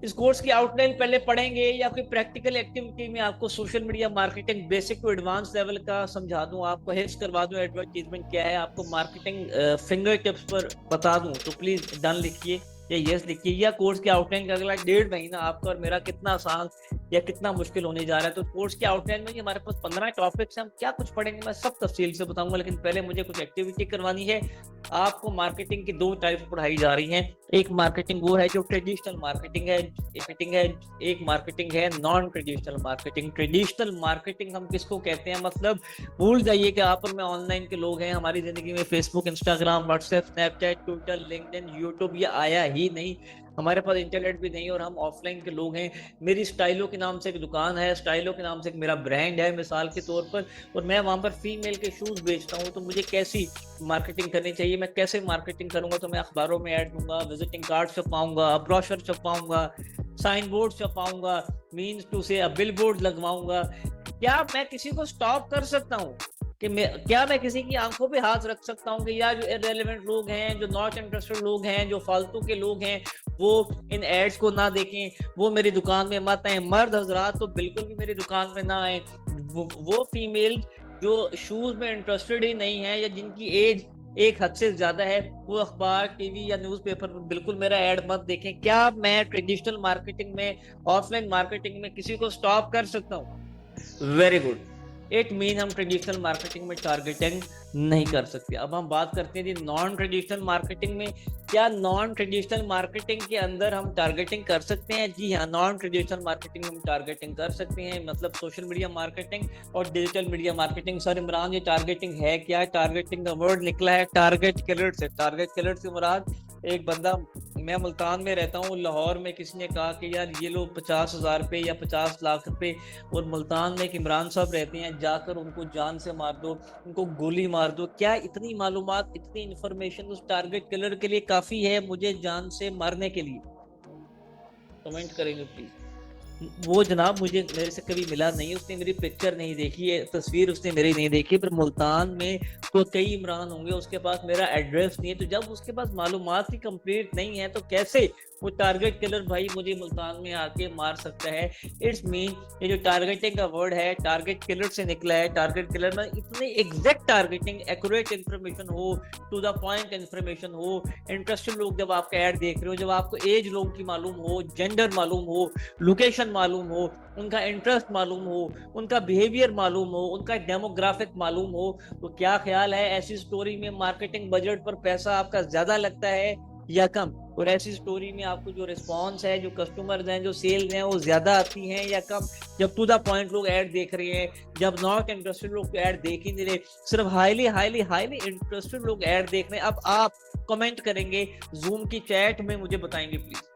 इस कोर्स की आउटलाइन पहले पढ़ेंगे या कोई प्रैक्टिकल एक्टिविटी में आपको social media marketing basic to advance level का समझा दूं, आपको हेल्प करवा दूं, एडवर्टाइजमेंट क्या है, आपको मार्केटिंग फिंगर टिप्स पर बता दूं, तो प्लीज डन लिखिए या यस लिखिए। या कोर्स की आउटलाइन का अगला 1.5 महीना आपका और मेरा कितना आसान या कितना मुश्किल होने जा रहा है। तो कोर्स की आउटलाइन में हमारे पास 15 टॉपिक्स हैं, हम क्या कुछ पढ़ेंगे मैं सब तफसील से बताऊंगा, लेकिन पहले मुझे कुछ एक्टिविटी करवानी है। आपको मार्केटिंग की 2 टाइप पढ़ाई जा रही हैं। एक मार्केटिंग वो है जो ट्रेडिशनल मार्केटिंग है, एक मार्केटिंग है non traditional marketing. Traditional marketing हम किसको कहते हैं, मतलब भूल जाइए कि आप और मैं ऑनलाइन के लोग हैं, हमारी जिंदगी में Facebook, Instagram, WhatsApp, Snapchat, Twitter, LinkedIn, YouTube ये आया ही नहीं, हमारे पास इंटरनेट भी नहीं, और हम ऑफलाइन के लोग हैं। मेरी स्टाइलो के नाम से एक दुकान है, स्टाइलो के नाम से एक मेरा ब्रांड है मिसाल के तौर पर, और मैं वहां पर फीमेल के शूज बेचता हूँ। तो मुझे कैसी मार्केटिंग करनी चाहिए, मैं कैसे मार्केटिंग करूंगा, तो मैं अखबारों में ऐड दूंगा, विजिटिंग कार्ड छपाऊंगा, ब्रोशर छपाऊंगा, साइन बोर्ड छपाऊंगा, means to say bill board लगवाऊंगा। क्या मैं किसी को स्टॉप कर सकता हूँ कि क्या मैं किसी की आंखों पे हाथ रख सकता हूँ कि यार जो इररिलेवेंट लोग हैं, जो नॉट इंटरेस्टेड लोग हैं, जो फालतू के लोग हैं, वो इन एड्स को ना देखें, वो मेरी दुकान में मत आए। मर्द हजरात तो बिल्कुल भी मेरी दुकान में ना आए। वो फीमेल जो शूज में इंटरेस्टेड ही नहीं है या जिनकी एज एक हद से ज्यादा है, वो अखबार, टीवी या न्यूज़पेपर पर बिल्कुल मेरा ऐड मत देखें। क्या मैं ट्रेडिशनल मार्केटिंग में, ऑफलाइन मार्केटिंग में किसी को स्टॉप कर सकता हूँ? Very good. इट मीन हम ट्रेडिशनल मार्केटिंग में टारगेटिंग नहीं कर सकते। अब हम बात करते हैं नॉन ट्रेडिशनल मार्केटिंग में। क्या नॉन ट्रेडिशनल मार्केटिंग के अंदर हम टारगेटिंग कर सकते हैं? जी हाँ, नॉन ट्रेडिशनल मार्केटिंग में हम टारगेटिंग कर सकते हैं, मतलब सोशल मीडिया मार्केटिंग और digital media marketing. Sir Imran ये टारगेटिंग है क्या? टारगेटिंग का वर्ड निकला है टारगेट किलर से। टारगेट किलर से मुराद एक बंदा, मैं मुल्तान में रहता हूँ, लाहौर में किसी ने कहा कि यार ये लोग 50,000 रुपये या 50 लाख रुपए, और मुल्तान में एक इमरान साहब रहते हैं, जाकर उनको जान से मार दो, उनको गोली मार दो। क्या इतनी मालूमात, इतनी इंफॉर्मेशन उस टारगेट किलर के लिए काफी है मुझे जान से मारने के लिए? कमेंट करेंगे प्लीज। वो जनाब मुझे, मेरे से कभी मिला नहीं, उसने मेरी पिक्चर नहीं देखी है, तस्वीर उसने मेरी नहीं देखी, पर मुल्तान में तो कई इमरान होंगे, उसके पास मेरा एड्रेस नहीं है। तो जब उसके पास मालूमात ही कंप्लीट नहीं है तो कैसे वो टारगेट किलर भाई मुझे मुल्तान में आके मार सकता है? इट्स मीन ये जो टारगेटिंग का वर्ड है टारगेट किलर से निकला है। टारगेट किलर में इतनी एग्जैक्ट टारगेटिंग, एक्यूरेट इन्फॉर्मेशन हो, टू द पॉइंट इन्फॉर्मेशन हो, इंटरेस्टेड लोग जब आपका ऐड देख रहे हो, जब आपको एज लोगों की मालूम हो, जेंडर मालूम हो, लोकेशन मालूम हो, उनका इंटरेस्ट मालूम हो, उनका बिहेवियर मालूम हो, उनका डेमोग्राफिक मालूम हो, तो क्या ख्याल है ऐसी स्टोरी में मार्केटिंग बजट पर पैसा आपका ज्यादा लगता है या कम? और ऐसी स्टोरी में आपको जो रिस्पॉन्स है, जो कस्टमर्स हैं, जो सेल्स हैं, वो ज्यादा आती हैं या कम? जब टू द पॉइंट लोग ऐड देख रहे हैं, जब नॉट इंटरेस्टेड लोग ऐड देख ही नहीं रहे, सिर्फ हाईली हाईली हाईली इंटरेस्टेड लोग ऐड देख रहे हैं। अब आप कमेंट करेंगे, जूम की चैट में मुझे बताएंगे प्लीज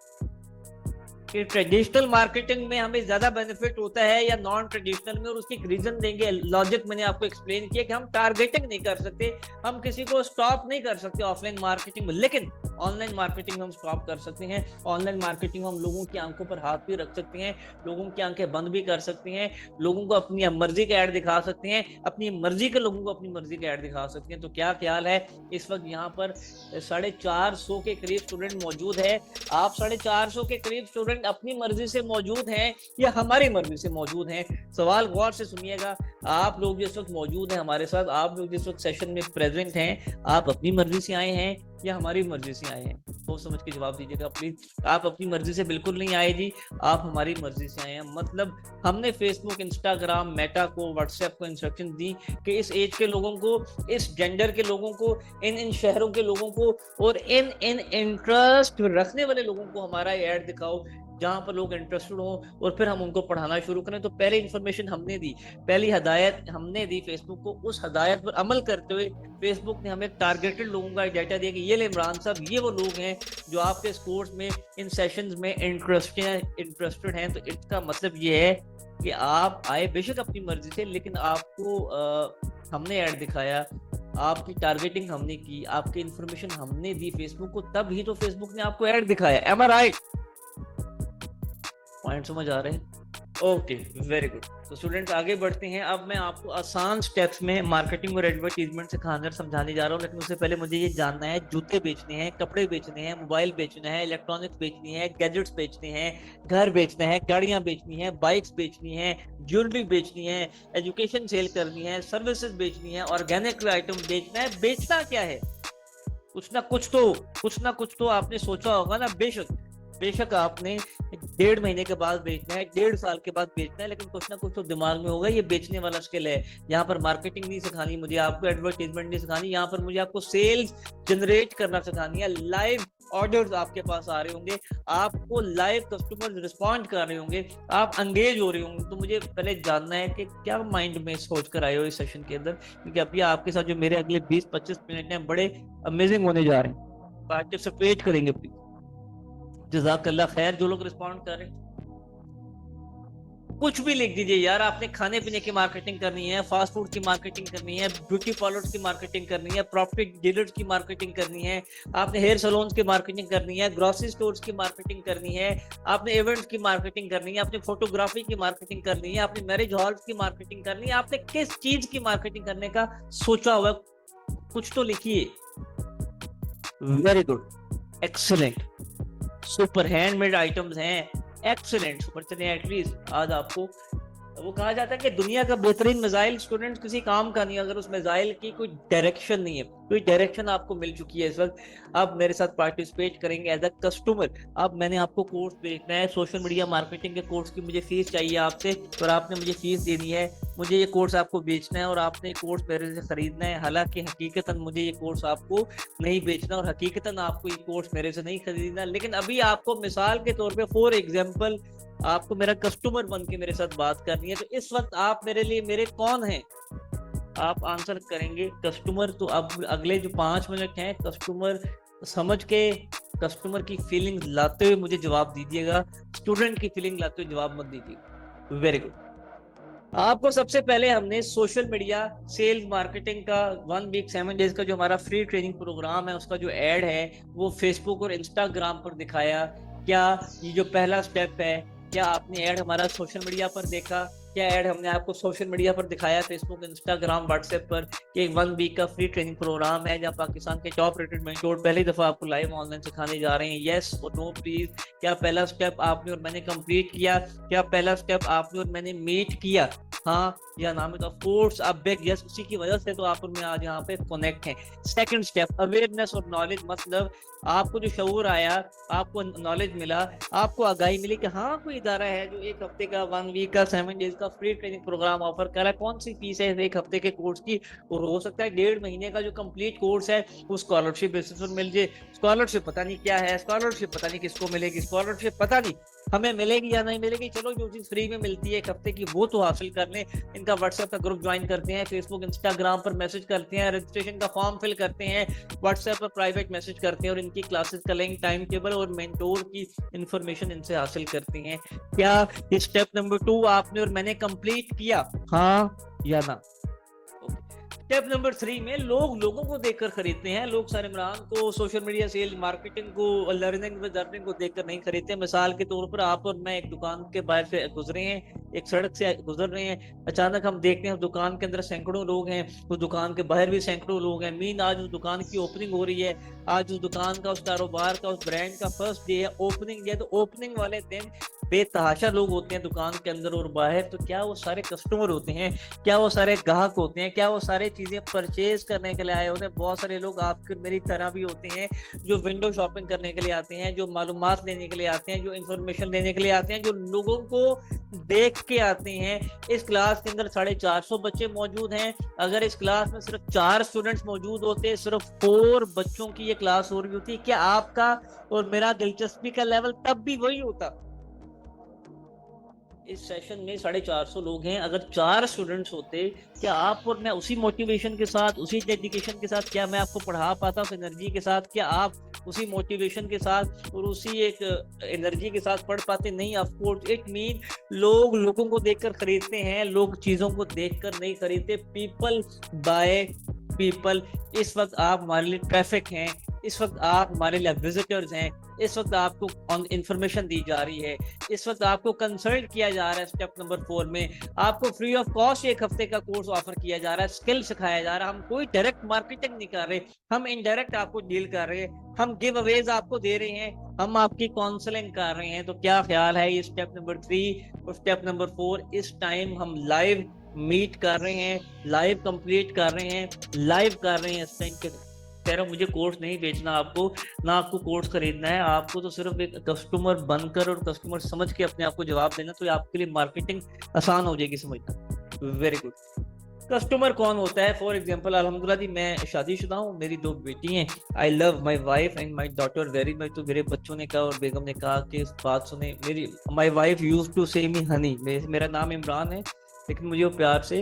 कि ट्रेडिशनल मार्केटिंग में हमें ज्यादा बेनिफिट होता है या नॉन ट्रेडिशनल में, और उसकी रीजन देंगे। लॉजिक मैंने आपको एक्सप्लेन किया कि हम टारगेटिंग नहीं कर सकते, हम किसी को स्टॉप नहीं कर सकते ऑफलाइन मार्केटिंग में, लेकिन ऑनलाइन मार्केटिंग में हम स्टॉप कर सकते हैं। ऑनलाइन मार्केटिंग में हम लोगों की आंखों पर हाथ भी रख सकते हैं, लोगों की आंखें बंद भी कर सकते हैं, लोगों को अपनी मर्जी का ऐड दिखा सकते हैं, अपनी मर्जी के लोगों को अपनी मर्जी का ऐड दिखा सकते हैं। तो क्या ख्याल है? इस वक्त यहाँ पर 450 के करीब स्टूडेंट मौजूद है। आप 450 के करीब स्टूडेंट अपनी मर्जी से मौजूद हैं या हमारी मर्जी से मौजूद हैं? सवाल गौर से सुनिएगा। आप लोग जिस वक्त मौजूद हैं हमारे साथ, आप लोग जिस वक्त सेशन में प्रेजेंट हैं, आप अपनी मर्जी से आए हैं या हमारी मर्जी से आए हैं? सोच समझ के जवाब दीजिएगा प्लीज। आप अपनी मर्जी से बिल्कुल नहीं आए जी, आप हमारी मर्जी से आए हैं। मतलब हमने फेसबुक, इंस्टाग्राम, मेटा को, व्हाट्सएप को इंस्ट्रक्शन दी कि इस एज के लोगों को, इस जेंडर के लोगों को, इन इन शहरों के लोगों को और इन इन इंटरेस्ट रखने वाले लोगों को हमारा ऐड दिखाओ जहां पर लोग इंटरेस्टेड हो, और फिर हम उनको पढ़ाना शुरू करें। तो पहले इंफॉर्मेशन हमने दी, पहली हदायत हमने दी फेसबुक को। उस हदायत पर अमल करते हुए फेसबुक ने हमें टारगेटेड लोगों का डाटा दिया कि ये ले इमरान साहब, ये वो लोग हैं जो आपके इस कोर्स में, इन सेशंस में इंटरेस्टेड हैं। तो इसका मतलब ये है कि आप आए बेशक अपनी मर्जी से, लेकिन आपको हमने ऐड दिखाया, आपकी टारगेटिंग हमने की, आपकी इंफॉर्मेशन हमने दी फेसबुक को, तब ही तो फेसबुक ने आपको ऐड दिखाया। एम आई राइट? पॉइंट समझ आ रहे हैं? Okay, very good. तो स्टूडेंट्स आगे बढ़ते हैं। अब मैं आपको आसान स्टेप्स में मार्केटिंग और एडवर्टीजमेंट सिखाना समझाने जा रहा हूँ, लेकिन उससे पहले मुझे ये जानना है, जूते बेचने हैं, कपड़े बेचने हैं, मोबाइल बेचना है, इलेक्ट्रॉनिक्स बेचनी है, गैजेट्स बेचने हैं, घर बेचना है, गाड़ियां बेचनी है, बाइक्स बेचनी है, ज्वेलरी बेचनी है, एजुकेशन सेल करनी है, सर्विसेज बेचनी है, ऑर्गेनिक आइटम बेचना है, बेचना क्या है? कुछ ना कुछ तो कुछ ना कुछ तो आपने सोचा होगा ना। बेशक बेशक आपने 1.5 महीने के बाद बेचना है, 1.5 साल के बाद बेचना है, लेकिन कुछ ना कुछ तो दिमाग में होगा। ये बेचने वाला स्किल है। यहाँ पर मार्केटिंग नहीं सिखानी मुझे आपको, एडवर्टीजमेंट नहीं सिखानी, यहाँ पर मुझे आपको सेल्स जनरेट करना सिखानी है। लाइव ऑर्डर्स आपके पास आ रहे होंगे, आपको लाइव कस्टमर रिस्पॉन्ड कर रहे होंगे, आप एंगेज हो रहे होंगे। तो मुझे पहले जानना है कि क्या माइंड में सोच कर आए हो इस सेशन के अंदर, क्योंकि अभी आपके साथ जो मेरे अगले 20-25 मिनट हैं बड़े अमेजिंग होने जा रहे हैं। पार्टिसिपेट करेंगे प्लीज। जज़ाकल्लाह खैर जो लोग रिस्पॉन्ड कर रहे हैं। कुछ भी लिख दीजिए यार। आपने खाने पीने की मार्केटिंग करनी है, फास्ट फूड की मार्केटिंग करनी है, ब्यूटी पार्लर्स की मार्केटिंग करनी है, प्रॉपर्टी डीलर्स की मार्केटिंग करनी है, आपने हेयर सैलून्स की मार्केटिंग करनी है, ग्रोसरी स्टोर्स की मार्केटिंग करनी है, आपने इवेंट्स की मार्केटिंग करनी है, आपने फोटोग्राफी की मार्केटिंग करनी है, आपने मैरिज हॉल्स की मार्केटिंग करनी है। आपने किस चीज की मार्केटिंग करने का सोचा हुआ? कुछ तो लिखिए। Very good, excellent, super. Handmade items हैं, एक्सीलेंट, सुपर। चलिए एटलीस्ट आज आपको, वो कहा जाता है कि दुनिया का बेहतरीन मिसाइल स्टूडेंट्स किसी काम का नहीं अगर उस मिसाइल की कोई डायरेक्शन नहीं है। कोई डायरेक्शन आपको मिल चुकी है इस वक्त, आप मेरे साथ पार्टिसिपेट करेंगे एज अ कस्टमर। अब मैंने आपको कोर्स बेचना है, सोशल मीडिया मार्केटिंग के कोर्स की मुझे फीस चाहिए आपसे, और आपने मुझे फीस देनी है। मुझे ये कोर्स आपको बेचना है और आपने ये कोर्स मेरे से खरीदना है। हालांकि हकीकतन मुझे ये कोर्स आपको नहीं बेचना और हकीकतन आपको ये कोर्स मेरे से नहीं खरीदना, लेकिन अभी आपको मिसाल के तौर पे फॉर एग्जांपल आपको मेरा कस्टमर बन के मेरे साथ बात करनी है। तो इस वक्त आप मेरे लिए मेरे कौन हैं? आप आंसर करेंगे कस्टमर। तो अब अगले जो 5 मिनट हैं कस्टमर समझ के, कस्टमर की फीलिंग लाते हुए मुझे जवाब दीजिएगा, स्टूडेंट की फीलिंग लाते हुए जवाब मत दीजिए। Very good. आपको सबसे पहले हमने सोशल मीडिया सेल्स मार्केटिंग का 1 वीक 7 डेज का जो हमारा फ्री ट्रेनिंग प्रोग्राम है उसका जो एड है वो फेसबुक और इंस्टाग्राम पर दिखाया। क्या ये जो पहला स्टेप है, क्या आपने एड हमारा सोशल मीडिया पर देखा? क्या एड हमने आपको सोशल मीडिया पर दिखाया, फेसबुक, इंस्टाग्राम, व्हाट्सएप पर, कि 1 वीक का फ्री ट्रेनिंग प्रोग्राम है जहाँ पाकिस्तान के टॉप रेटेड मेंटोर पहली दफा आपको लाइव ऑनलाइन सिखाने जा रहे हैं? यस और नो प्लीज। क्या पहला स्टेप आपने और मैंने कंप्लीट किया? क्या पहला स्टेप आपने और मैंने मीट किया? हाँ या ना? में तो ऑफ कोर्स आप बिग यस, उसी की वजह से तो आप और मैं आज यहाँ पे कनेक्ट हैं। सेकंड स्टेप अवेयरनेस और नॉलेज, मतलब आपको जो शऊर आया, आपको नॉलेज मिला, आपको आगाही मिली कि हाँ कोई इदारा है जो 1 हफ्ते का 1 वीक का 7 डेज का फ्री ट्रेनिंग प्रोग्राम ऑफर कर रहा है। कौन सी फीस है 1 हफ्ते के कोर्स की? और हो सकता है 1.5 महीने का जो कंप्लीट कोर्स है वो स्कॉलरशिप बेसिस पर मिल जाए। स्कॉलरशिप पता नहीं क्या है, स्कॉलरशिप पता नहीं किसको मिलेगी, स्कॉलरशिप पता नहीं हमें मिलेगी या नहीं मिलेगी। चलो जो चीज फ्री में मिलती है 1 हफ्ते की वो तो हासिल कर लें। इनका व्हाट्सएप का ग्रुप ज्वाइन करते हैं, फेसबुक इंस्टाग्राम पर मैसेज करते हैं, रजिस्ट्रेशन का फॉर्म फिल करते हैं, व्हाट्सएप पर प्राइवेट मैसेज करते हैं और इनकी क्लासेस का लिंक, टाइम टेबल और मेंटोर की इंफॉर्मेशन इनसे हासिल करते हैं। क्या ये स्टेप नंबर 2 आपने और मैंने कंप्लीट किया? हाँ या ना? स्टेप नंबर 3 में लोगों को देखकर खरीदते हैं। लोग सर इमरान को, सोशल मीडिया सेल मार्केटिंग को, लर्निंग विद अर्निंग को देखकर नहीं खरीदते। मिसाल के तौर पर आप और मैं एक दुकान के बाहर से गुजरे हैं, एक सड़क से गुजर रहे हैं, अचानक हम देखते हैं दुकान के अंदर सैकड़ों लोग हैं, उस दुकान के बाहर भी सैकड़ों लोग हैं। मीन आज उस दुकान की ओपनिंग हो रही है, आज उस दुकान का, उस कारोबार का, उस ब्रांड का फर्स्ट डे है, ओपनिंग डे है। तो ओपनिंग वाले दिन बेतहाशा लोग होते हैं दुकान के अंदर और बाहर। तो क्या वो सारे कस्टमर होते हैं? क्या वो सारे ग्राहक होते हैं? क्या वो सारे चीजें परचेज करने के लिए आए होते हैं? बहुत सारे लोग आपके मेरी तरह भी होते हैं जो विंडो शॉपिंग करने के लिए आते हैं, जो मालूमात लेने के लिए आते हैं, जो इंफॉर्मेशन लेने के लिए आते हैं, जो लोगों को देख के आते हैं। इस क्लास के अंदर 450 बच्चे मौजूद हैं। अगर इस क्लास में सिर्फ 4 स्टूडेंट्स मौजूद होते, सिर्फ 4 बच्चों की ये क्लास हो रही होती, क्या आपका और मेरा दिलचस्पी का लेवल तब भी वही होता? इस सेशन में 450 लोग हैं, अगर 4 स्टूडेंट्स होते, क्या आप और मैं उसी मोटिवेशन के साथ, उसी डेडिकेशन के साथ क्या मैं आपको पढ़ा पाता उस एनर्जी के साथ? क्या आप उसी मोटिवेशन के साथ और उसी एक एनर्जी के साथ पढ़ पाते? नहीं। ऑफ कोर्स इट मीन लोगों को देखकर खरीदते हैं, लोग चीजों को देखकर नहीं खरीदते। People by people. इस वक्त आप हमारे लिए ट्रैफिक हैं, इस वक्त आप हमारे लिए विजिटर्स हैं, इस वक्त आपको इंफॉर्मेशन दी जा रही है, इस वक्त आपको कंसल्ट किया जा रहा है। स्टेप नंबर 4 में आपको फ्री ऑफ कॉस्ट 1 हफ्ते का कोर्स ऑफर किया जा रहा है, स्किल सिखाया जा रहा है। हम कोई डायरेक्ट मार्केटिंग नहीं कर रहे, हम इनडायरेक्ट आपको डील कर रहे हैं, हम गिव अवेज आपको दे रहे हैं, हम आपकी काउंसलिंग कर रहे हैं। तो क्या ख्याल है, ये स्टेप नंबर 3 और स्टेप नंबर 4 इस टाइम हम लाइव मीट कर रहे हैं, लाइव कंप्लीट कर रहे हैं, लाइव कर रहे हैं। इस टाइम के कह रहा हूँ मुझे कोर्स नहीं बेचना आपको, ना आपको कोर्स खरीदना है, आपको तो सिर्फ एक कस्टमर बनकर और कस्टमर समझ के अपने आप को जवाब देना, तो आपके लिए मार्केटिंग आसान हो जाएगी समझना। Very good. कस्टमर कौन होता है? फॉर एग्जाम्पल अल्हम्दुलिल्लाह जी मैं शादीशुदा हूँ, मेरी 2 बेटी हैं। I love my wife and my daughter very much. तो मेरे बच्चों ने कहा और बेगम ने कहा कि इस बात सुने, मेरी माई वाइफ यूज टू से मी हनी, मेरा नाम इमरान है लेकिन मुझे वो प्यार से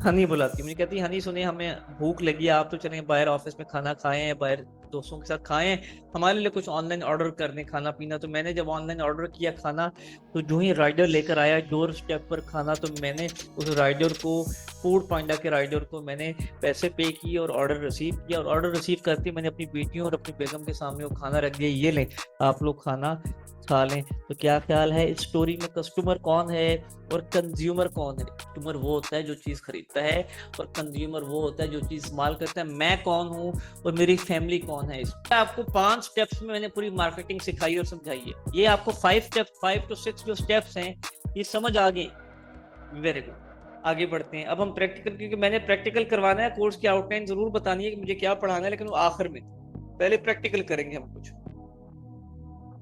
हनी बुलाती है। मुझे कहती है हनी सुने हमें भूख लगी है, आप तो चलें बाहर ऑफिस में खाना खाएं हैं, बाहर दोस्तों के साथ खाएं, हमारे लिए कुछ ऑनलाइन ऑर्डर करने खाना पीना। तो मैंने जब ऑनलाइन ऑर्डर किया खाना, तो जो ही राइडर लेकर आया डोर स्टेप पर खाना, तो मैंने उस राइडर को, फूड पांडा के राइडर को मैंने पैसे पे किए और ऑर्डर रिसीव किया। और ऑर्डर रिसीव करके मैंने अपनी बेटियों और अपनी बेगम के सामने वो खाना रख दिया, ये लें आप लोग खाना खा लें। तो क्या ख्याल है इस स्टोरी में कस्टमर कौन है और कंज्यूमर कौन है? कस्टमर वो होता है जो चीज़ खरीदता है और कंज्यूमर वो होता है जो चीज़ इस्तेमाल करता है। मैं कौन हूँ और मेरी फैमिली कौन है? इसमें आपको 5 स्टेप्स में मैंने पूरी मार्केटिंग सिखाई और समझाई है। ये आपको 5 to 6 जो स्टेप्स हैं ये समझ आ गए। वेरी गुड, आगे बढ़ते हैं। अब हम प्रैक्टिकल, क्योंकि मैंने प्रैक्टिकल करवाना है, कोर्स की आउटलाइन जरूर बतानी है कि मुझे क्या पढ़ाना है, लेकिन वो आखिर में, पहले प्रैक्टिकल करेंगे हम कुछ।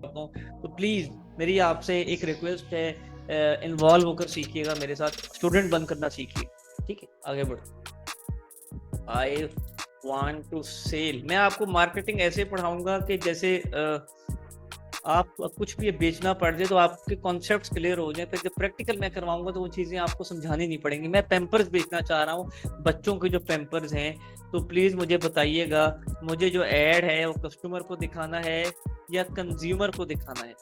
तो प्लीज मेरी आपसे एक रिक्वेस्ट है, इन्वॉल्व होकर सीखिएगा मेरे साथ, स्टूडेंट बन करना सीखिए, ठीक है? आगे बढ़ो। आई वांट टू सेल, मैं आपको मार्केटिंग ऐसे पढ़ाऊंगा कि जैसे आप कुछ भी बेचना पड़ जाए तो आपके कॉन्सेप्ट्स क्लियर हो जाए। फिर जब प्रैक्टिकल मैं करवाऊंगा तो वो चीज़ें आपको समझानी नहीं पड़ेंगी। मैं पैम्पर्स बेचना चाह रहा हूँ, बच्चों के जो पैम्पर्स हैं, तो प्लीज़ मुझे बताइएगा, मुझे जो ऐड है वो कस्टमर को दिखाना है या कंज्यूमर को दिखाना है?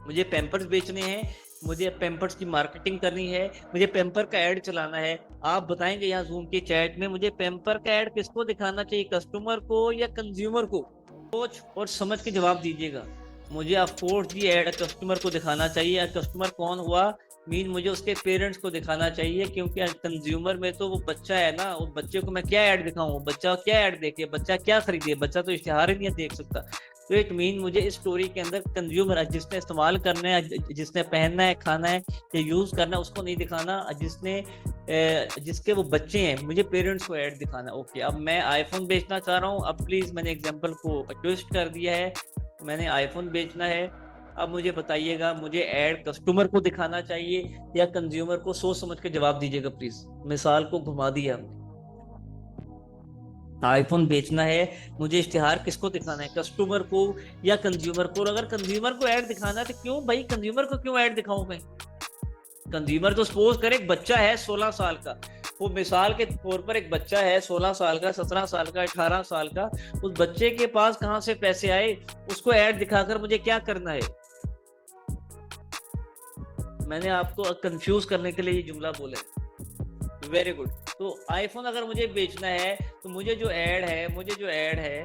मुझे पैम्पर्स बेचने हैं, मुझे पैम्पर्स की मार्केटिंग करनी है, मुझे पैम्पर का ऐड चलाना है। आप बताएंगे यहाँ जूम के चैट में मुझे पैम्पर का ऐड किसको दिखाना चाहिए, कस्टमर को या कंज्यूमर को? सोच और समझ के जवाब दीजिएगा। मुझे ऑफकोर्स जी ऐड कस्टमर को दिखाना चाहिए। कस्टमर कौन हुआ? मीन मुझे उसके पेरेंट्स को दिखाना चाहिए, क्योंकि कंज्यूमर में तो वो बच्चा है ना, उस बच्चे को मैं क्या ऐड दिखाऊं? बच्चा क्या ऐड देखे, बच्चा क्या खरीदे? बच्चा तो इश्तिहार ही नहीं देख सकता। तो इट मीन मुझे इस स्टोरी के अंदर कंज्यूमर, जिसने इस्तेमाल करना है, जिसने पहनना है, खाना है या यूज करना है, उसको नहीं दिखाना। जिसके वो बच्चे हैं, मुझे पेरेंट्स को ऐड दिखाना। ओके, अब मैं आईफोन बेचना चाह रहा हूँ। अब प्लीज मैंने एग्जाम्पल को ट्विस्ट कर दिया है, मैंने आईफोन बेचना है। अब मुझे बताइएगा, मुझे ऐड कस्टमर को दिखाना चाहिए या कंज्यूमर को? सोच समझ के जवाब दीजिएगा प्लीज। मिसाल को घुमा दिया हमने। आईफोन बेचना है, मुझे इश्तिहार किसको दिखाना है, कस्टमर को या कंज्यूमर को? और अगर कंज्यूमर को ऐड दिखाना है तो क्यों भाई, कंज्यूमर को क्यों ऐड दिखाऊं मैं? कंज्यूमर तो सपोज करें एक बच्चा है 16 साल का, वो मिसाल के तौर पर एक बच्चा है 16 साल का, 17 साल का, 18 साल का। उस बच्चे के पास कहां से पैसे आए? उसको ऐड दिखाकर मुझे क्या करना है? मैंने आपको कंफ्यूज करने के लिए ये जुमला बोला है। Very good. तो आईफोन अगर मुझे बेचना है तो मुझे जो ऐड है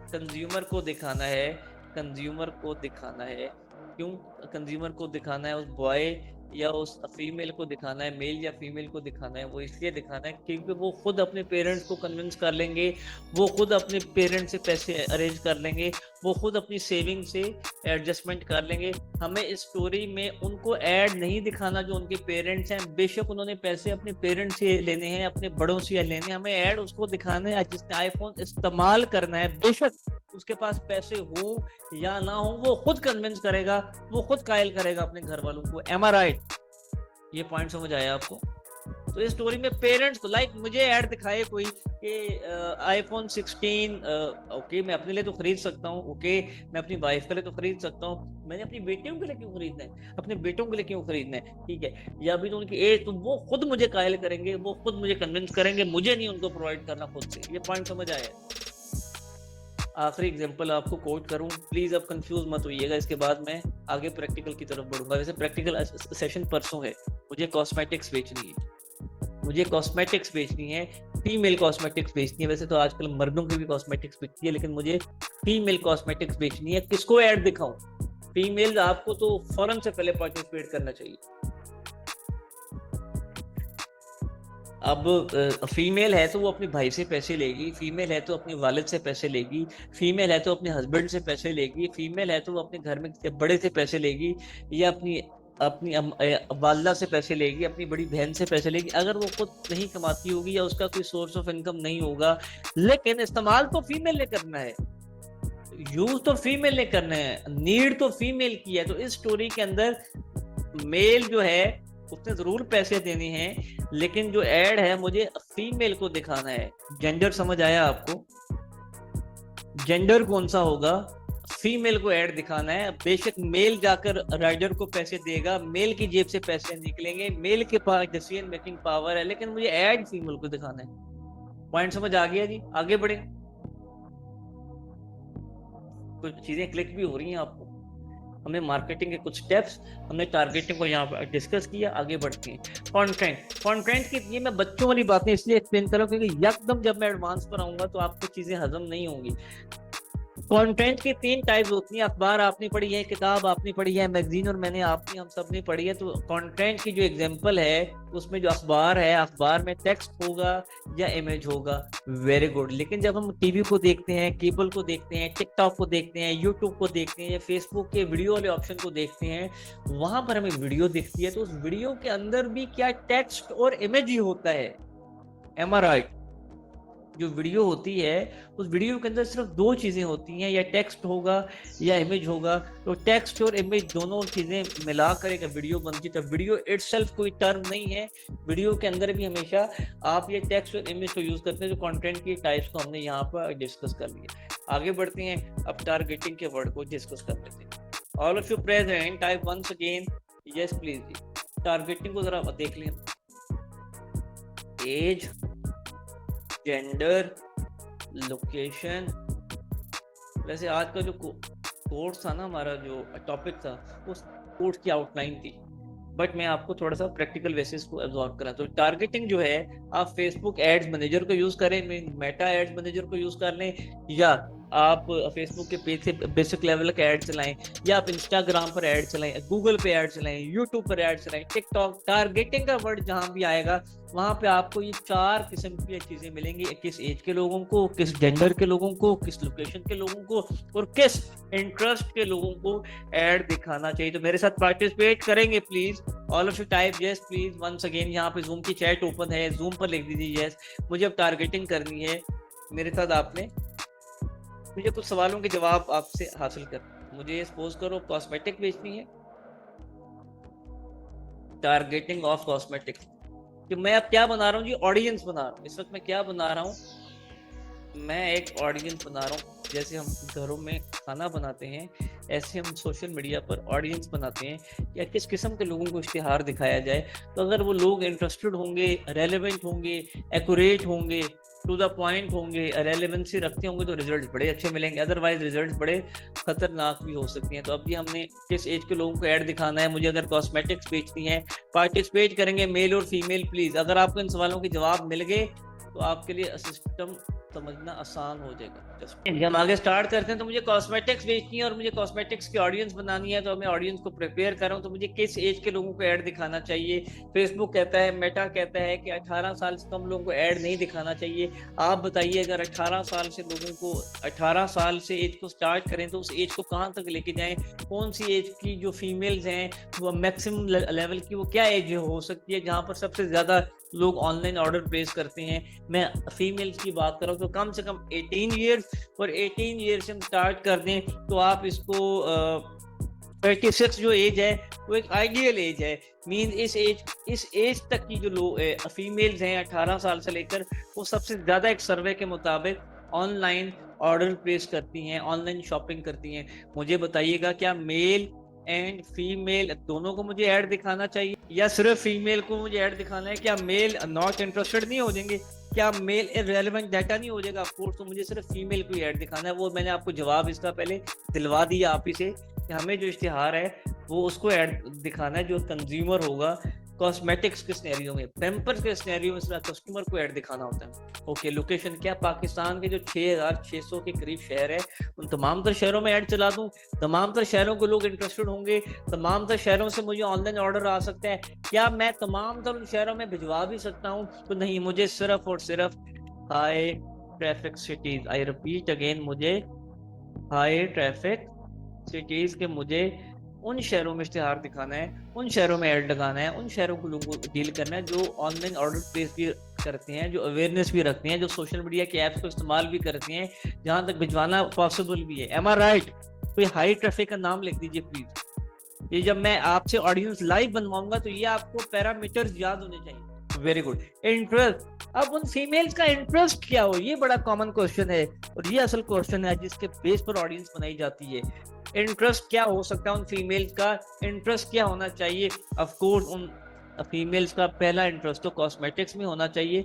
कंज्यूमर को दिखाना है, कंज्यूमर को दिखाना है। क्यों कंज्यूमर को दिखाना है? उस बॉय या उस फीमेल को दिखाना है, मेल या फीमेल को दिखाना है? वो इसलिए दिखाना है क्योंकि वो खुद अपने पेरेंट्स को कन्विंस कर लेंगे, वो खुद अपने पेरेंट्स से पैसे अरेंज कर लेंगे, वो खुद अपनी सेविंग से एडजस्टमेंट कर लेंगे। हमें इस स्टोरी में उनको ऐड नहीं दिखाना जो उनके पेरेंट्स हैं, बेशक उन्होंने पैसे अपने पेरेंट्स से लेने हैं, अपने बड़ों से लेने हैं। हमें ऐड उसको दिखाना है जिसने आईफोन इस्तेमाल करना है, बेशक उसके पास पैसे हो या ना हो, वो खुद कन्विंस करेगा, वो खुद कायल करेगा अपने घर वालों को। एम आई राइट? ये पॉइंट समझ आया आपको? तो इस स्टोरी में पेरेंट्स को, लाइक मुझे ऐड दिखाए कोई कि आईफोन 16, ओके मैं अपने लिए तो खरीद सकता हूँ, ओके मैं अपनी वाइफ के लिए तो खरीद सकता हूँ, मैंने अपनी बेटियों के लिए क्यों खरीदना है, अपने बेटों के लिए क्यों खरीदना है? ठीक है, या अभी तो उनकी एज, तो वो खुद मुझे कायल करेंगे, वो खुद मुझे कन्विंस करेंगे, मुझे नहीं उनको प्रोवाइड करना खुद से। ये पॉइंट समझ आया? आखिरी एग्जांपल आपको कोट करूं, प्लीज अब कंफ्यूज मत होइएगा, इसके बाद मैं आगे प्रैक्टिकल की तरफ बढ़ूंगा। वैसे प्रैक्टिकल सेशन परसों है, मुझे कॉस्मेटिक्स बेचनी है, फीमेल कॉस्मेटिक्स बेचनी है। वैसे तो आजकल मर्दों की भी कॉस्मेटिक्स बिकती है, लेकिन मुझे फीमेल कॉस्मेटिक्स बेचनी है। किसको ऐड दिखाऊं? फीमेल आपको तो फौरन से पहले पार्टिसिपेट करना चाहिए। अब फीमेल है तो वो अपने भाई से पैसे लेगी, फीमेल है तो अपने वालिद से पैसे लेगी, फीमेल है तो अपने हस्बैंड से पैसे लेगी, फीमेल है तो वो अपने घर में बड़े से पैसे लेगी, या अपनी अपनी वालदा से पैसे लेगी, अपनी बड़ी बहन से पैसे लेगी। अगर वो खुद नहीं कमाती होगी या उसका कोई सोर्स ऑफ इनकम नहीं होगा, लेकिन इस्तेमाल तो फीमेल ने करना है, यूज तो फीमेल ने करना है, नीड तो फीमेल की है। तो इस स्टोरी के अंदर मेल जो है उसने जरूर पैसे देने हैं, लेकिन जो एड है मुझे फीमेल को दिखाना है। जेंडर समझ आया आपको? जेंडर कौन सा होगा? फीमेल को ऐड दिखाना है। बेशक मेल जाकर राइडर को पैसे देगा, मेल की जेब से पैसे निकलेंगे, मेल के पास डिसीजन मेकिंग पावर है, लेकिन मुझे ऐड फीमेल को दिखाना है। पॉइंट समझ आ गया जी? आगे बढ़े। कुछ चीजें क्लिक भी हो रही हैं आपको। हमने मार्केटिंग के कुछ स्टेप्स, हमने टारगेटिंग को यहाँ पर डिस्कस किया। आगे बढ़ते हैं। कंटेंट की ये मैं बच्चों वाली बातें इसलिए एक्सप्लेन कर रहा हूँ क्योंकि एकदम जब मैं एडवांस पर आऊंगा तो आपको चीजें हजम नहीं होंगी। कंटेंट की 3 टाइप्स होती हैं। अखबार आपने पढ़ी है, किताब आपने पढ़ी है, मैगजीन और मैंने आपने हम सब ने पढ़ी है। तो कंटेंट की जो एग्जांपल है उसमें जो अखबार है, अखबार में टेक्स्ट होगा या इमेज होगा, वेरी गुड। लेकिन जब हम टीवी को देखते हैं, केबल को देखते हैं, टिकटॉक को देखते हैं, यूट्यूब को देखते हैं या फेसबुक के वीडियो वाले ऑप्शन को देखते हैं, वहां पर हमें वीडियो दिखती है। तो उस वीडियो के अंदर भी क्या टेक्स्ट और इमेज ही होता है। एम आई राइट? जो वीडियो होती है उस वीडियो के अंदर सिर्फ 2 चीजें होती हैं, या टेक्स्ट होगा या इमेज होगा। तो टेक्स्ट और इमेज दोनों चीजें मिलाकर एक वीडियो बनती है। तो वीडियो इटसेल्फ कोई टर्म नहीं है, वीडियो के अंदर भी हमेशा आप ये टेक्स्ट और इमेज को यूज करते हैं। जो कंटेंट की टाइप्स को हमने यहाँ पर डिस्कस कर लिया। आगे बढ़ते हैं, अब टारगेटिंग के वर्ड को डिस्कस कर लेते हैं। All of you present type once again yes please जी। टारगेटिंग को जरा देख लें। Age, gender, location. वैसे आज का जो कोर्स था ना, हमारा जो टॉपिक था, उस कोर्स की आउटलाइन थी, बट मैं आपको थोड़ा सा प्रैक्टिकल बेसिस को एब्जॉर्ब करा। तो टारगेटिंग जो है, आप फेसबुक एड्स मैनेजर को यूज करें, मेटा एड्स मैनेजर को यूज कर लें, या आप फेसबुक के पेज से बेसिक लेवल का ऐड चलाएं, या आप इंस्टाग्राम पर ऐड चलाएं, गूगल पे ऐड चलाएं, यूट्यूब पर ऐड चलाएं, टिकटॉक। टारगेटिंग का वर्ड जहां भी आएगा वहां पे आपको ये 4 किस्म की चीजें मिलेंगी। किस एज के लोगों को, किस जेंडर के लोगों को, किस लोकेशन के लोगों को और किस इंटरेस्ट के लोगों को ऐड दिखाना चाहिए। तो मेरे साथ पार्टिसिपेट करेंगे please. All of you type yes please once again. यहाँ पे जूम की चैट ओपन है, जूम पर लिख दीजिए यस। मुझे अब टारगेटिंग करनी है मेरे साथ। आपने मुझे कुछ सवालों के जवाब आपसे हासिल कर। मुझे सपोज करो कॉस्मेटिक बेचनी है, टारगेटिंग ऑफ कॉस्मेटिक। कि मैं अब क्या बना रहा हूँ जी? ऑडियंस बना रहा हूँ। इस वक्त मैं क्या बना रहा हूँ? मैं एक ऑडियंस बना रहा हूँ। जैसे हम घरों में खाना बनाते हैं, ऐसे हम सोशल मीडिया पर ऑडियंस बनाते हैं या किस किस्म के लोगों को इश्तिहार दिखाया जाए। तो अगर वो लोग इंटरेस्टेड होंगे, रेलेवेंट होंगे, एक्यूरेट होंगे, टू द पॉइंट होंगे, रेलेवेंसी रखते होंगे, तो रिजल्ट बड़े अच्छे मिलेंगे। अदरवाइज रिजल्ट बड़े खतरनाक भी हो सकती हैं। तो अभी हमने किस एज के लोगों को ऐड दिखाना है। मुझे अगर कॉस्मेटिक्स बेचनी है, पार्टिसिपेट करेंगे मेल और फीमेल प्लीज। अगर आपको इन सवालों के जवाब मिल गए तो आपके लिए सिस्टम समझना आसान हो जाएगा। हम आगे स्टार्ट करते हैं। तो मुझे कॉस्मेटिक्स बेचनी है और मुझे कॉस्मेटिक्स की ऑडियंस बनानी है। तो मैं ऑडियंस को प्रिपेयर कर रहा हूँ। तो मुझे किस एज के लोगों को ऐड दिखाना चाहिए? फेसबुक कहता है, मेटा कहता है कि 18 साल से कम लोगों को ऐड नहीं दिखाना चाहिए। आप बताइए, अगर 18 साल से लोगों को 18 साल से एज को स्टार्ट करें तो उस एज को कहाँ तक लेके जाएं? कौन सी एज की जो फीमेल्स हैं वो मैक्सिमम लेवल की, वो क्या एज हो सकती है जहाँ पर सबसे ज्यादा लोग ऑनलाइन ऑर्डर प्लेस करते हैं? मैं फीमेल्स की बात कर रहा हूँ। तो कम से कम 18 ईयर्स, और 18 ईयर्स से हम स्टार्ट कर दें तो आप इसको 36 जो एज है वो एक आइडियल एज है। मीन इस एज तक की जो लोग फीमेल्स हैं 18 साल से लेकर, वो सबसे ज्यादा एक सर्वे के मुताबिक ऑनलाइन ऑर्डर प्लेस करती हैं, ऑनलाइन शॉपिंग करती हैं। मुझे बताइएगा, क्या मेल एंड फीमेल दोनों को मुझे ऐड दिखाना चाहिए या सिर्फ फीमेल को मुझे ऐड दिखाना है? क्या मेल नॉट इंटरेस्टेड नहीं हो जाएंगे? क्या मेल इररिलेवेंट डाटा नहीं हो जाएगा? ऑफकोर्स। तो मुझे सिर्फ फीमेल को ही ऐड दिखाना है। वो मैंने आपको जवाब इसका पहले दिलवा दिया आप ही से कि हमें जो इश्तिहार है वो उसको ऐड दिखाना है जो कंज्यूमर होगा, कॉस्मेटिक्स के सिनेरियो में, पैम्पर्स के सिनेरियो में सिर्फ कस्टमर को ऐड दिखाना होता है। ओके, लोकेशन क्या, पाकिस्तान के जो 6600 के करीब शहर है उन तमाम तर शहरों में ऐड चला दूं, तमाम तर शहरों के लोग इंटरेस्टेड होंगे, तमाम तर शहरों से मुझे ऑनलाइन ऑर्डर आ सकता है। क्या मैं तमाम तर शहरों में भिजवा भी सकता हूँ? तो नहीं, मुझे सिर्फ और सिर्फ high traffic cities, I repeat again, मुझे हाई ट्रैफिक सिटीज के मुझे उन शहरों में इश्तिहार दिखाना है, उन शहरों में ऐड लगाना है, उन शहरों को लोगों को डील करना है जो ऑनलाइन ऑर्डर प्लेस भी करते हैं, जो अवेयरनेस भी रखते हैं, जो सोशल मीडिया के ऐप्स को इस्तेमाल भी करते हैं, जहां तक भिजवाना पॉसिबल भी है। एम आई राइट? कोई हाई ट्रैफिक का नाम लिख दीजिए प्लीज। ये जब मैं आपसे ऑडियंस लाइव बनवाऊंगा तो ये आपको पैरामीटर्स याद होने चाहिए। Very good. इंटरेस्ट, अब उन फीमेल्स का इंटरेस्ट क्या हो, ये बड़ा कॉमन क्वेश्चन है और ये असल क्वेश्चन है जिसके बेस पर ऑडियंस बनाई जाती है। इंटरेस्ट क्या हो सकता है उन फीमेल्स का, इंटरेस्ट क्या होना चाहिए? ऑफ कोर्स उन फीमेल्स का पहला इंटरेस्ट तो कॉस्मेटिक्स में होना चाहिए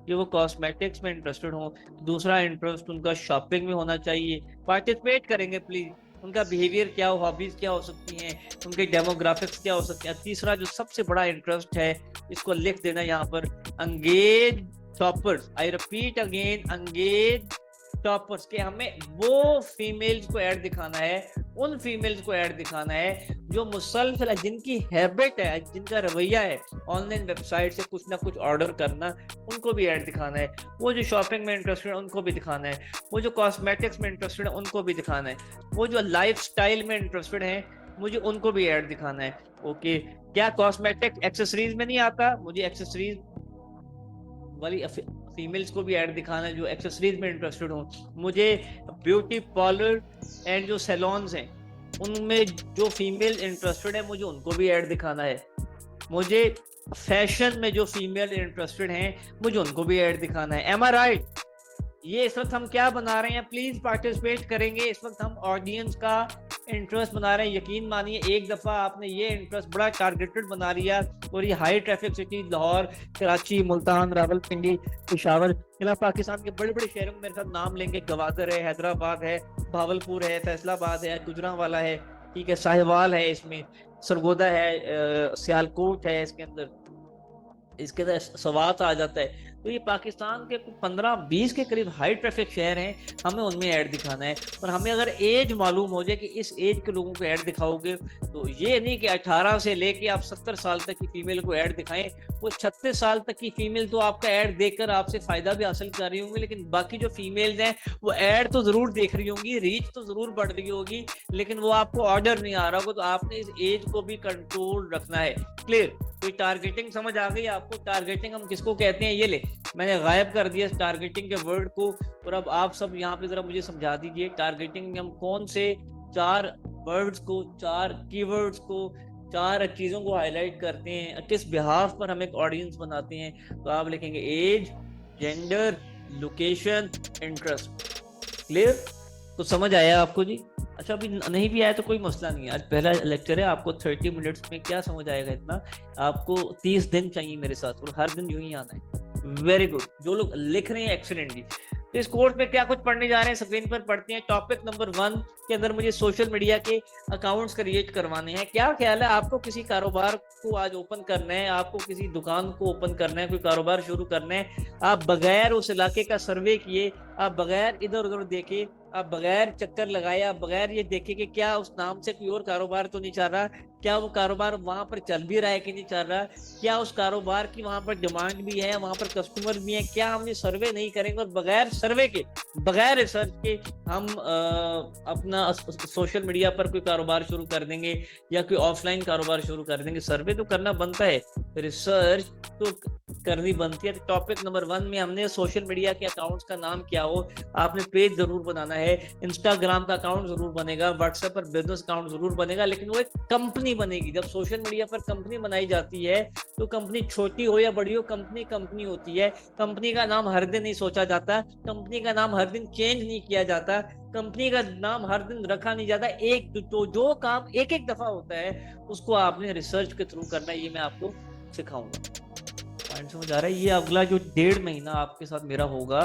कि वो कॉस्मेटिक्स में इंटरेस्टेड हो। दूसरा इंटरेस्ट उनका शॉपिंग में होना चाहिए, पार्टिसिपेट करेंगे प्लीज। उनका बिहेवियर क्या हो, हॉबीज क्या हो सकती हैं, उनके डेमोग्राफिक्स क्या हो सकते हैं। तीसरा जो सबसे बड़ा इंटरेस्ट है, इसको लिख देना यहाँ पर, engage shoppers. I repeat again, engage shoppers, के हमें वो फीमेल्स को ऐड दिखाना है, उन फीमेल्स को ऐड दिखाना है जो मुसलसल, जिनकी हैबिट है, जिनका रवैया है ऑनलाइन वेबसाइट से कुछ ना कुछ ऑर्डर करना, उनको भी ऐड दिखाना है। वो जो शॉपिंग में इंटरेस्टेड है उनको भी दिखाना है, वो जो कॉस्मेटिक्स में इंटरेस्टेड है उनको भी दिखाना है, वो जो लाइफस्टाइल में इंटरेस्टेड है मुझे उनको भी ऐड दिखाना है। ओके, क्या कॉस्मेटिक एक्सेसरीज में नहीं आता? मुझे एक्सेसरीज वाली फीमेल्स को भी ऐड दिखाना है जो एक्सेसरीज में इंटरेस्टेड हो। मुझे ब्यूटी पार्लर एंड जो सैलून्स हैं उनमें जो फीमेल इंटरेस्टेड है मुझे उनको भी ऐड दिखाना है। मुझे फैशन में जो फीमेल इंटरेस्टेड हैं मुझे उनको भी ऐड दिखाना है। एम आई राइट? ये इस वक्त हम क्या बना रहे हैं, प्लीज पार्टिसिपेट करेंगे। इस वक्त हम ऑडियंस का इंटरेस्ट बना रहे हैं। यकीन मानिए एक दफा आपने ये इंटरेस्ट बड़ा टारगेटेड बना लिया और ये high traffic city Lahore, Karachi, Multan, Rawalpindi, Peshawar, Pakistan के बड़े बड़े शहरों में मेरे साथ नाम लेंगे, गवादर है, हैदराबाद है, भावलपुर है, फैसलाबाद है, गुजरांवाला है, ठीक है, साहिवाल है, इसमें सरगोदा है, सियालकोट है, इसके अंदर सवात आ जाता है। तो ये पाकिस्तान के 15-20 के करीब हाई ट्रैफिक शहर हैं, हमें उनमें ऐड दिखाना है। और हमें अगर एज मालूम हो जाए कि इस एज के लोगों को ऐड दिखाओगे, तो ये नहीं कि 18 से लेके आप 70 साल तक की फीमेल को ऐड दिखाएं। वो 36 साल तक की फीमेल तो आपका ऐड देखकर आपसे फायदा भी हासिल कर रही होंगी, लेकिन बाकी जो फीमेल्स हैं वो ऐड तो जरूर देख रही होंगी, रीच तो जरूर बढ़ रही होगी, लेकिन वो आपको ऑर्डर नहीं आ रहा होगा। तो आपने इस एज को भी कंट्रोल रखना है। क्लियर? कोई टारगेटिंग समझ आ गई आपको? टारगेटिंग हम किसको कहते हैं? ये ले, मैंने गायब कर दिया टारगेटिंग के वर्ड को, और अब आप सब यहाँ पे जरा मुझे समझा दीजिए टारगेटिंग में हम कौन से 4 वर्ड्स को, 4 कीवर्ड्स को, 4 चीजों को हाईलाइट करते हैं, किस बिहाफ पर हम एक ऑडियंस बनाते हैं। तो आप लिखेंगे age, gender, location, interest. Clear? तो समझ आया आपको जी? अच्छा, अभी नहीं भी आया तो कोई मसला नहीं है, आज पहला लेक्चर है, आपको 30 मिनट्स में क्या समझ आएगा इतना? आपको 30 दिन चाहिए मेरे साथ और हर दिन यूं ही आना है। Very good. जो लोग लिख रहे हैं एक्सीलेंटली। तो इस कोर्स में क्या कुछ पढ़ने जा रहे हैं स्क्रीन पर पढ़ते हैं। टॉपिक नंबर 1 के अंदर मुझे सोशल मीडिया के अकाउंट्स क्रिएट करवाने हैं। क्या ख्याल है, आपको किसी कारोबार को आज ओपन करना है, आपको किसी दुकान को ओपन करना है, कोई कारोबार शुरू करना है, आप बगैर उस इलाके का सर्वे किए, आप बगैर इधर उधर देखे, आप बगैर चक्कर लगाए, आप बगैर ये देखे कि क्या उस नाम से कोई और कारोबार तो नहीं चल रहा, क्या वो कारोबार वहां पर चल भी रहा है कि नहीं चल रहा, क्या उस कारोबार की वहां पर डिमांड भी है, वहां पर कस्टमर भी है, क्या हम ये सर्वे नहीं करेंगे और बगैर सर्वे के, बगैर रिसर्च के हम अपना सोशल मीडिया पर कोई कारोबार शुरू कर देंगे या कोई ऑफलाइन कारोबार शुरू कर देंगे? सर्वे तो करना बनता है, रिसर्च तो करनी बनती है। टॉपिक नंबर 1 में हमने सोशल मीडिया के अकाउंट्स का नाम क्या हो, आपने पेज जरूर बनाना है, इंस्टाग्राम का अकाउंट जरूर बनेगा, व्हाट्सएप पर बिजनेस अकाउंट जरूर बनेगा, लेकिन वो एक कंपनी बनेगी। जब सोशल मीडिया पर कंपनी बनाई जाती है तो कंपनी छोटी हो या बड़ी हो, कंपनी कंपनी होती है। कंपनी का नाम हर दिन नहीं सोचा जाता, कंपनी का नाम हर दिन चेंज नहीं किया जाता, कंपनी का नाम हर दिन रखा नहीं जाता। एक तो जो काम एक एक दफा होता है उसको आपने रिसर्च के थ्रू करना है, ये मैं आपको सिखाऊंगा। पॉइंट समझ आ रहा है? ये अगला जो 1.5 महीना आपके साथ मेरा होगा,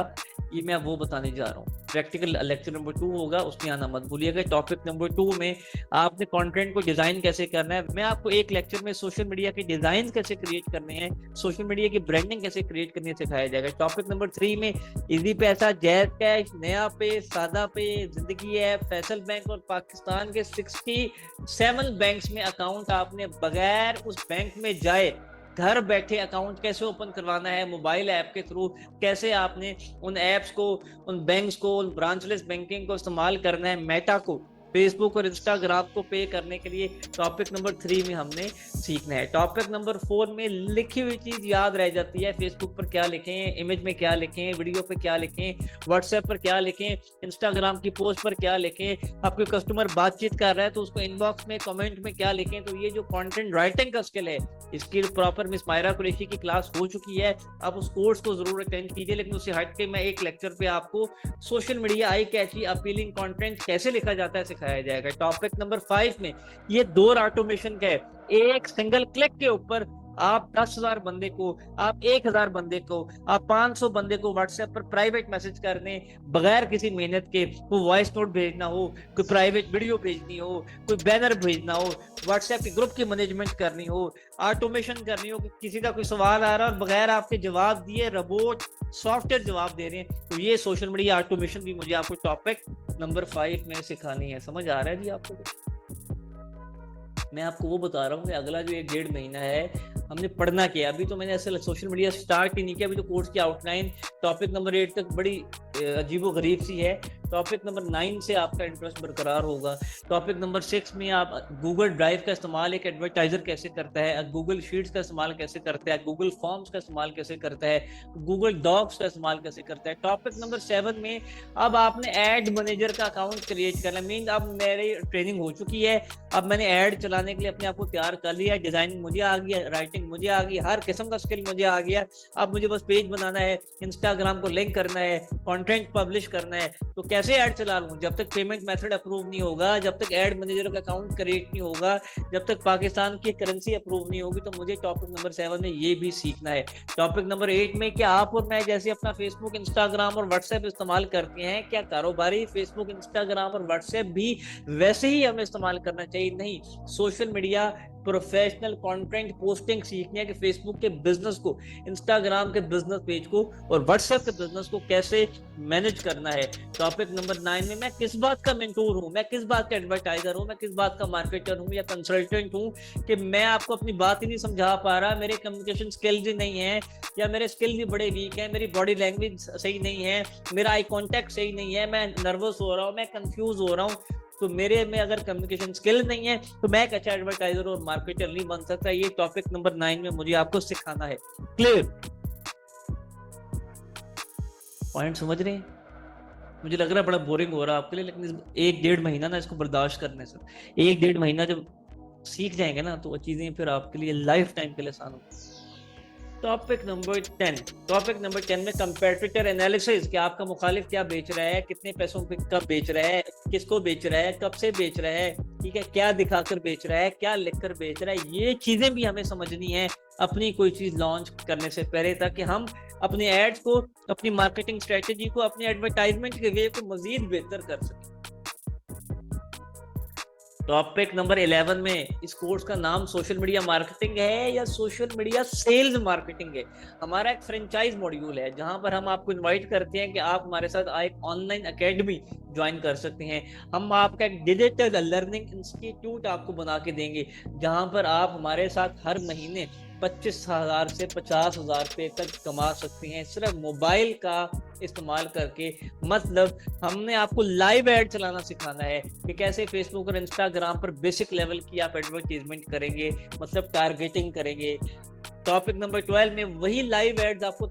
ये मैं वो बताने जा रहा हूँ। प्रैक्टिकल लेक्चर नंबर 2 होगा, उसमें आना मत भूलिएगा। टॉपिक नंबर 2 में आपने कंटेंट को डिजाइन कैसे करना है, मैं आपको एक लेक्चर में सोशल मीडिया के डिजाइन कैसे क्रिएट करने हैं, सोशल मीडिया की ब्रांडिंग कैसे क्रिएट करनी है सिखाया जाएगा। टॉपिक नंबर 3 में इजी पैसा, जैज कैश, नया पे, सादा पे, जिंदगी ऐप, फैसल बैंक और पाकिस्तान के 67 बैंक्स में अकाउंट आपने बगैर उस बैंक में जाए घर बैठे अकाउंट कैसे ओपन करवाना है, मोबाइल ऐप के थ्रू कैसे आपने उन ऐप्स को, उन बैंक्स को, उन ब्रांचलेस बैंकिंग को इस्तेमाल करना है, मेटा को, फेसबुक और इंस्टाग्राम को पे करने के लिए टॉपिक नंबर 3 में हमने सीखना है। टॉपिक नंबर 4 में लिखी हुई चीज याद रह जाती है, फेसबुक पर क्या लिखें, इमेज में क्या लिखें, वीडियो पे क्या लिखें, व्हाट्सएप पर क्या लिखें, इंस्टाग्राम की पोस्ट पर क्या लिखें, आपके कस्टमर बातचीत कर रहा है तो उसको इनबॉक्स में कमेंट में क्या लिखें। तो ये जो कंटेंट राइटिंग का स्किल है, इसकी प्रॉपर मिस मायरा कुरैशी की क्लास हो चुकी है, आप उस कोर्स को जरूर अटेंड कीजिए। लेकिन उससे हट के मैं एक लेक्चर पे आपको सोशल मीडिया आई कैची अपीलिंग कंटेंट कैसे लिखा जाता है सिखाया जाएगा। टॉपिक नंबर 5 में ये डोर ऑटोमेशन का है, एक सिंगल क्लिक के ऊपर आप 10,000 बंदे को, आप 1,000 बंदे को, आप 500 बंदे को व्हाट्सएप पर प्राइवेट मैसेज करने बगैर किसी मेहनत के, कोई वॉइस नोट भेजना हो, कोई प्राइवेट वीडियो भेजनी हो, कोई बैनर भेजना हो, व्हाट्सएप के ग्रुप की मैनेजमेंट करनी हो, ऑटोमेशन करनी हो, किसी का कोई सवाल आ रहा है और बगैर आपके जवाब दिए रोबोट सॉफ्टवेयर जवाब दे रहे हैं, तो ये सोशल मीडिया ऑटोमेशन भी मुझे आपको टॉपिक नंबर 5 में सिखानी है। समझ आ रहा है जी आपको? मैं आपको वो बता रहा हूँ कि अगला जो 1-1.5 महीना है हमने पढ़ना क्या। अभी तो मैंने ऐसे सोशल मीडिया स्टार्ट ही नहीं किया, अभी तो कोर्स की आउटलाइन टॉपिक नंबर 8 तक बड़ी अजीबो गरीब सी है। टॉपिक नंबर 9 से आपका इंटरेस्ट बरकरार होगा। टॉपिक नंबर 6 में आप गूगल ड्राइव का इस्तेमाल एक एडवर्टाइजर कैसे करता है, गूगल शीट्स का इस्तेमाल कैसे करता है, गूगल फॉर्म्स का इस्तेमाल कैसे करता है, गूगल डॉक्स का इस्तेमाल कैसे करता है। टॉपिक नंबर 7 में अब आपने एड मैनेजर का अकाउंट क्रिएट करना, मीन अब मेरी ट्रेनिंग हो चुकी है, अब मैंने एड चलाने के लिए अपने आप को तैयार कर लिया, डिजाइनिंग मुझे आ गया, राइटिंग मुझे आ गई, हर किस्म का स्किल मुझे आ गया। अब मुझे बस पेज बनाना है, इंस्टाग्राम को लिंक करना है, कंटेंट पब्लिश करना है। तो कैसे ऐड चला लूं? जब तक पेमेंट मेथड अप्रूव नहीं होगा, जब तक एड मैनेजर का अकाउंट क्रिएट नहीं होगा, जब तक पाकिस्तान की करेंसी अप्रूव नहीं होगी, तो मुझे टॉपिक नंबर 7 में ये भी सीखना है। टॉपिक नंबर 8 में क्या आप और मैं जैसे अपना फेसबुक, इंस्टाग्राम और व्हाट्सएप इस्तेमाल करते हैं, क्या कारोबारी फेसबुक, इंस्टाग्राम और व्हाट्सएप भी वैसे ही हमें इस्तेमाल करना चाहिए? नहीं, social media professional content posting सीखनी है कि फेसबुक के बिजनेस को, इंस्टाग्राम के बिजनेस पेज को और व्हाट्सएप के बिजनेस को कैसे मैनेज करना है। टॉपिक नंबर 9 में मैं किस बात का मेंटोर हूं, मैं किस बात का एडवर्टाइजर हूं, मैं किस बात का मार्केटर हूं या कंसल्टेंट हूं कि मैं आपको अपनी बात ही नहीं समझा पा रहा, मेरे कम्युनिकेशन स्किल्स ही नहीं है या मेरे स्किल भी बड़े वीक है, मेरी बॉडी लैंग्वेज सही नहीं है, मेरा आई कॉन्टेक्ट सही नहीं है, मैं नर्वस हो रहा हूं, मैं कंफ्यूज हो रहा हूं, तो मेरे में अगर कम्युनिकेशन स्किल नहीं है तो मैं एक अच्छा एडवर्टाइजर और मार्केटर नहीं बन सकता। ये टॉपिक नंबर 9 में मुझे आपको सिखाना है। क्लियर? पॉइंट समझ रहे हैं? मुझे लग रहा है बड़ा बोरिंग हो रहा है आपके लिए, लेकिन 1-1.5 महीना ना इसको बर्दाश्त करने से, 1-1.5 महीना जब सीख जाएंगे ना तो वो चीजें फिर आपके लिए लाइफ टाइम के लिए आसान होगी। टॉपिक नंबर 10, टॉपिक नंबर 10 में कंपेटिटर एनालिसिस, कि आपका मुखालिफ क्या बेच रहा है, कितने पैसों पे कब बेच रहा है, किसको बेच रहा है, कब से बेच रहा है, ठीक है, क्या दिखाकर बेच रहा है, क्या लिखकर बेच रहा है। ये चीजें भी हमें समझनी है अपनी कोई चीज लॉन्च करने से पहले, ताकि हम अपने एड्स को, अपनी मार्केटिंग स्ट्रेटेजी को, अपनी एडवर्टाइजमेंट के वे को मजीद बेहतर कर सकें। टॉपिक नंबर 11 में इस कोर्स का नाम सोशल मीडिया मार्केटिंग है या सोशल मीडिया सेल्स मार्केटिंग है। हमारा एक फ्रेंचाइज मॉड्यूल है जहां पर हम आपको इनवाइट करते हैं कि आप हमारे साथ एक ऑनलाइन एकेडमी ज्वाइन कर सकते हैं। हम आपका एक डिजिटल लर्निंग इंस्टीट्यूट आपको बना के देंगे जहां पर आप हमारे साथ हर महीने 25,000 से 50,000 रुपये तक कमा सकते हैं सिर्फ मोबाइल का इस्तेमाल करके। मतलब हमने आपको लाइव एड चलाना सिखाना है कि कैसे फेसबुक और इंस्टाग्राम पर बेसिक लेवल की आप एडवर्टाइजमेंट करेंगे, मतलब टारगेटिंग करेंगे। टॉपिक नंबर 12 में वही लाइव एड्स आपको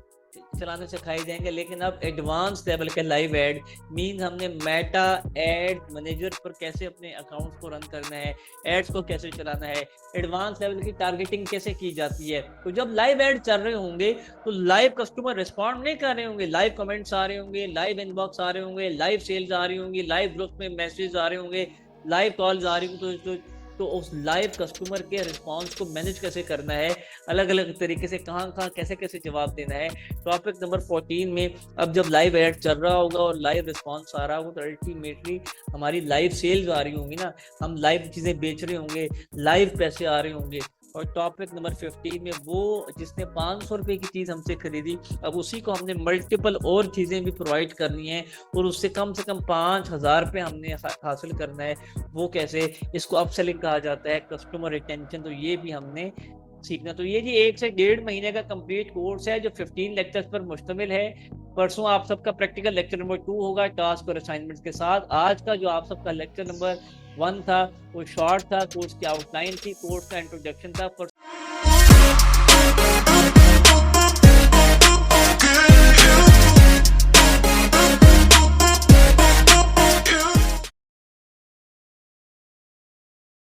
चलाने सिखाए जाएंगे, लेकिन अब एडवांस लेवल के लाइव एड मीन हमने मेटा एड मैनेजर पर कैसे अपने अकाउंट्स को रन करना है, एड्स को कैसे चलाना है, एडवांस लेवल की टारगेटिंग कैसे की जाती है। तो जब लाइव एड चल रहे होंगे तो लाइव कस्टमर रिस्पॉन्ड नहीं कर रहे होंगे, लाइव कमेंट्स आ रहे होंगे, लाइव इनबॉक्स आ रहे होंगे, लाइव सेल्स आ रही होंगी, लाइव ग्रुप में मैसेज आ रहे होंगे, लाइव कॉल्स आ रही होंगी, तो तो उस लाइव कस्टमर के रिस्पांस को मैनेज कैसे करना है, अलग अलग तरीके से कहाँ कहाँ कैसे कैसे जवाब देना है। टॉपिक नंबर 14 में अब जब लाइव ऐड चल रहा होगा और लाइव रिस्पांस आ रहा होगा तो अल्टीमेटली हमारी लाइव सेल्स आ रही होंगी ना, हम लाइव चीजें बेच रहे होंगे, लाइव पैसे आ रहे होंगे। और टॉपिक नंबर 15 में वो जिसने 500 रुपए की चीज हमसे खरीदी, अब उसी को हमने मल्टीपल और चीजें भी प्रोवाइड करनी है और उससे कम से कम 5,000 रुपये हमने हासिल करना है। वो कैसे, इसको अपसेलिंग कहा जाता है, कस्टमर रिटेंशन। तो ये भी हमने सीखना। तो ये जी 1 से 1.5 महीने का कंप्लीट कोर्स है जो 15 लेक्चर्स पर मुश्तमिल है। परसों आप सबका प्रैक्टिकल लेक्चर नंबर 2 होगा टास्क और असाइनमेंट्स के साथ। आज का जो आप सबका लेक्चर नंबर 1 था वो शॉर्ट था, कोर्स की आउटलाइन थी, कोर्स का इंट्रोडक्शन था।